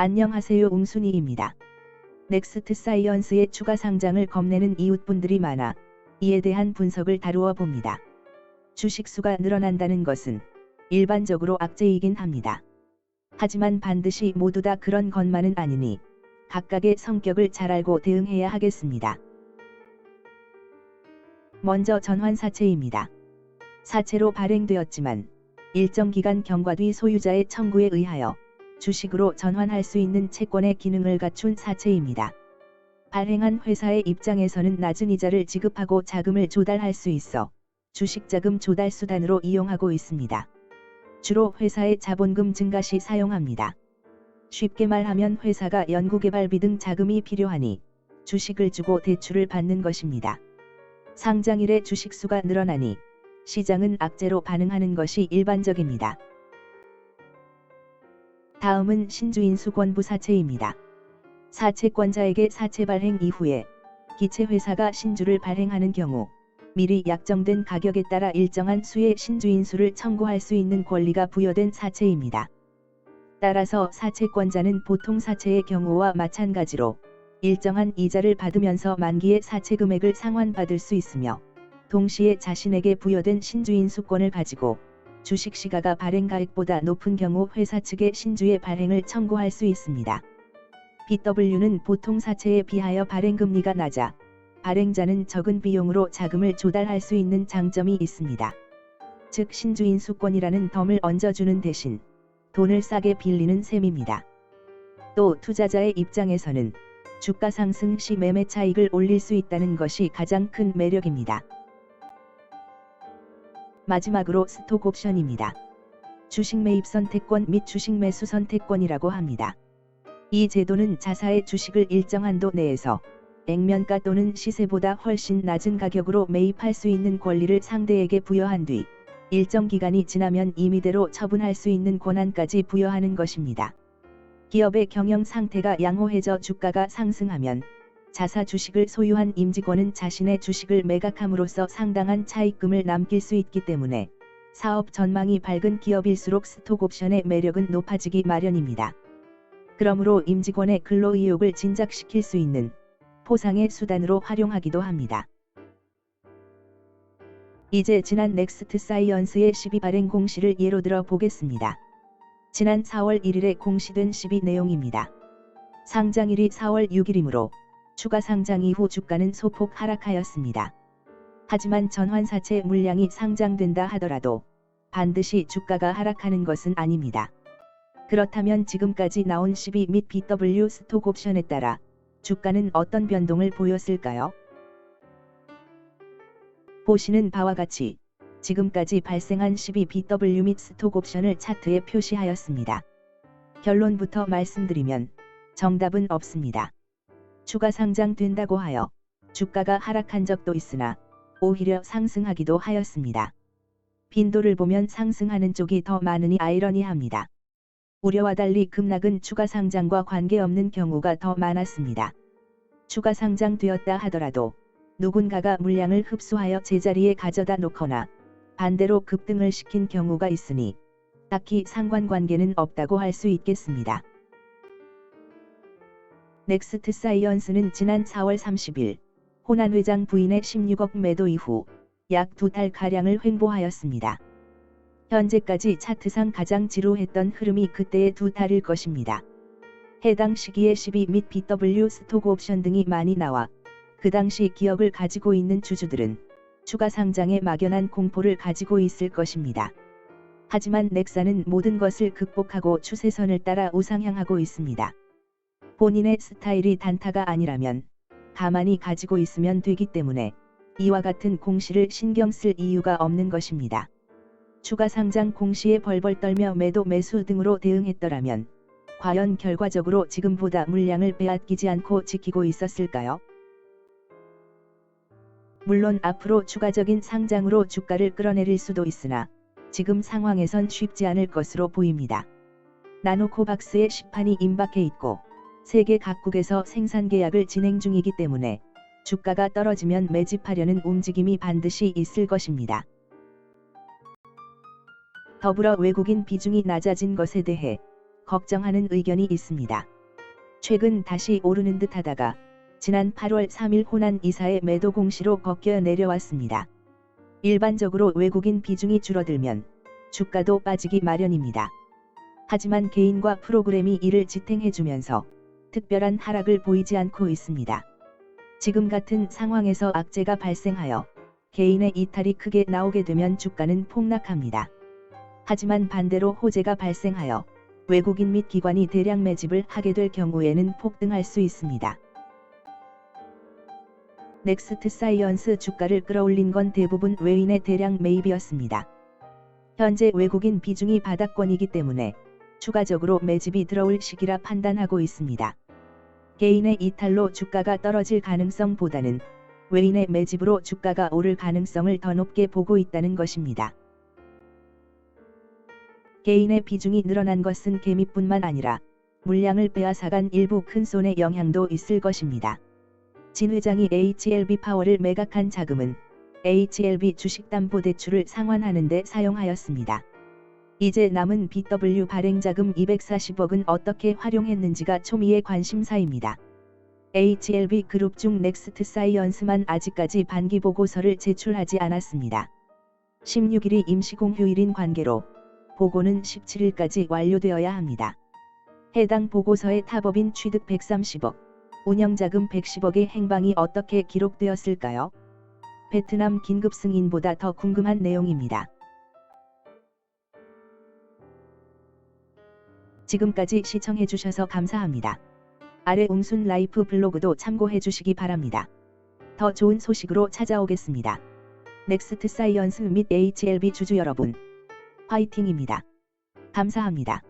안녕하세요, 웅순이입니다. 넥스트 사이언스의 추가 상장을 겁내는 이웃분들이 많아 이에 대한 분석을 다루어 봅니다. 주식수가 늘어난다는 것은 일반적으로 악재이긴 합니다. 하지만 반드시 모두 다 그런 것만은 아니니 각각의 성격을 잘 알고 대응해야 하겠습니다. 먼저 전환사채입니다. 사채로 발행되었지만 일정 기간 경과 뒤 소유자의 청구에 의하여 주식으로 전환할 수 있는 채권의 기능을 갖춘 사채입니다. 발행한 회사의 입장에서는 낮은 이자를 지급하고 자금을 조달할 수 있어 주식자금 조달 수단으로 이용하고 있습니다. 주로 회사의 자본금 증가 시 사용합니다. 쉽게 말하면 회사가 연구개발비 등 자금이 필요하니 주식을 주고 대출을 받는 것입니다. 상장 이래 주식수가 늘어나니 시장은 악재로 반응하는 것이 일반적입니다. 다음은 신주인수 권부 사채입니다. 사채권자에게 사채 발행 이후에 기체회사가 신주를 발행하는 경우 미리 약정된 가격에 따라 일정한 수의 신주인수를 청구할 수 있는 권리가 부여된 사채입니다. 따라서 사채권자는 보통 사채의 경우와 마찬가지로 일정한 이자를 받으면서 만기의 사채 금액을 상환받을 수 있으며 동시에 자신에게 부여된 신주인수권을 가지고 주식 시가가 발행가액보다 높은 경우 회사 측의 신주의 발행을 청구할 수 있습니다. BW는 보통 사채에 비하여 발행금리가 낮아 발행자는 적은 비용으로 자금을 조달할 수 있는 장점이 있습니다. 즉 신주인수권이라는 덤을 얹어주는 대신 돈을 싸게 빌리는 셈입니다. 또 투자자의 입장에서는 주가 상승 시 매매 차익을 올릴 수 있다는 것이 가장 큰 매력입니다. 마지막으로 스톡옵션입니다. 주식 매입 선택권 및 주식 매수 선택권이라고 합니다. 이 제도는 자사의 주식을 일정 한도 내에서 액면가 또는 시세보다 훨씬 낮은 가격으로 매입할 수 있는 권리를 상대에게 부여한 뒤 일정 기간이 지나면 임의대로 처분할 수 있는 권한까지 부여하는 것입니다. 기업의 경영 상태가 양호해져 주가가 상승하면 자사 주식을 소유한 임직원은 자신의 주식을 매각함으로써 상당한 차익금을 남길 수 있기 때문에 사업 전망이 밝은 기업일수록 스톡옵션의 매력은 높아지기 마련입니다. 그러므로 임직원의 근로의욕을 진작시킬 수 있는 포상의 수단으로 활용하기도 합니다. 이제 지난 넥스트 사이언스의 12 발행 공시를 예로 들어 보겠습니다. 지난 4월 1일에 공시된 12 내용입니다. 상장일이 4월 6일이므로 추가 상장 이후 주가는 소폭 하락하였습니다. 하지만 전환사채 물량이 상장된다 하더라도 반드시 주가가 하락하는 것은 아닙니다. 그렇다면 지금까지 나온 12 및 BW 스톡옵션에 따라 주가는 어떤 변동을 보였을까요? 보시는 바와 같이 지금까지 발생한 12 BW 및 스톡옵션을 차트에 표시하였습니다. 결론부터 말씀드리면 정답은 없습니다. 추가 상장된다고 하여 주가가 하락한 적도 있으나 오히려 상승하기도 하였습니다. 빈도를 보면 상승하는 쪽이 더 많으니 아이러니합니다. 우려와 달리 급락은 추가 상장과 관계없는 경우가 더 많았습니다. 추가 상장되었다 하더라도 누군가가 물량을 흡수하여 제자리에 가져다 놓거나 반대로 급등을 시킨 경우가 있으니 딱히 상관관계는 없다고 할 수 있겠습니다. 넥스트 사이언스는 지난 4월 30일 호난 회장 부인의 16억 매도 이후 약 2달가량을 횡보하였습니다. 현재까지 차트상 가장 지루했던 흐름이 그때의 2달일 것입니다. 해당 시기에 12 및 BW 스톡옵션 등이 많이 나와 그 당시 기업을 가지고 있는 주주들은 추가 상장에 막연한 공포를 가지고 있을 것입니다. 하지만 넥사는 모든 것을 극복하고 추세선을 따라 우상향하고 있습니다. 본인의 스타일이 단타가 아니라면 가만히 가지고 있으면 되기 때문에 이와 같은 공시를 신경 쓸 이유가 없는 것입니다. 추가 상장 공시에 벌벌 떨며 매도 매수 등으로 대응했더라면 과연 결과적으로 지금보다 물량을 빼앗기지 않고 지키고 있었을까요? 물론 앞으로 추가적인 상장으로 주가를 끌어내릴 수도 있으나 지금 상황에선 쉽지 않을 것으로 보입니다. 나노코박스의 시판이 임박해 있고 세계 각국에서 생산 계약을 진행 중이기 때문에 주가가 떨어지면 매집하려는 움직임이 반드시 있을 것입니다. 더불어 외국인 비중이 낮아진 것에 대해 걱정하는 의견이 있습니다. 최근 다시 오르는 듯 하다가 지난 8월 3일 호난 이사의 매도 공시로 꺾여 내려왔습니다. 일반적으로 외국인 비중이 줄어들면 주가도 빠지기 마련입니다. 하지만 개인과 프로그램이 이를 지탱해주면서 특별한 하락을 보이지 않고 있습니다. 지금 같은 상황에서 악재가 발생하여 개인의 이탈이 크게 나오게 되면 주가는 폭락합니다. 하지만 반대로 호재가 발생하여 외국인 및 기관이 대량 매집을 하게 될 경우에는 폭등할 수 있습니다. 넥스트 사이언스 주가를 끌어올린 건 대부분 외인의 대량 매입이었습니다. 현재 외국인 비중이 바닥권이기 때문에 추가적으로 매집이 들어올 시기라 판단하고 있습니다. 개인의 이탈로 주가가 떨어질 가능성보다는 외인의 매집으로 주가가 오를 가능성을 더 높게 보고 있다는 것입니다. 개인의 비중이 늘어난 것은 개미뿐만 아니라 물량을 빼앗아간 일부 큰손의 영향도 있을 것입니다. 진 회장이 HLB파워를 매각한 자금은 HLB 주식담보대출을 상환하는 데 사용하였습니다. 이제 남은 BW 발행자금 240억은 어떻게 활용했는지가 초미의 관심사입니다. HLB 그룹 중 넥스트 사이언스만 아직까지 반기 보고서를 제출하지 않았습니다. 16일이 임시공휴일인 관계로 보고는 17일까지 완료되어야 합니다. 해당 보고서의 타법인 취득 130억, 운영자금 110억의 행방이 어떻게 기록되었을까요? 베트남 긴급 승인보다 더 궁금한 내용입니다. 지금까지 시청해주셔서 감사합니다. 아래 웅순 라이프 블로그도 참고해주시기 바랍니다. 더 좋은 소식으로 찾아오겠습니다. 넥스트 사이언스 및 HLB 주주 여러분, 화이팅입니다. 감사합니다.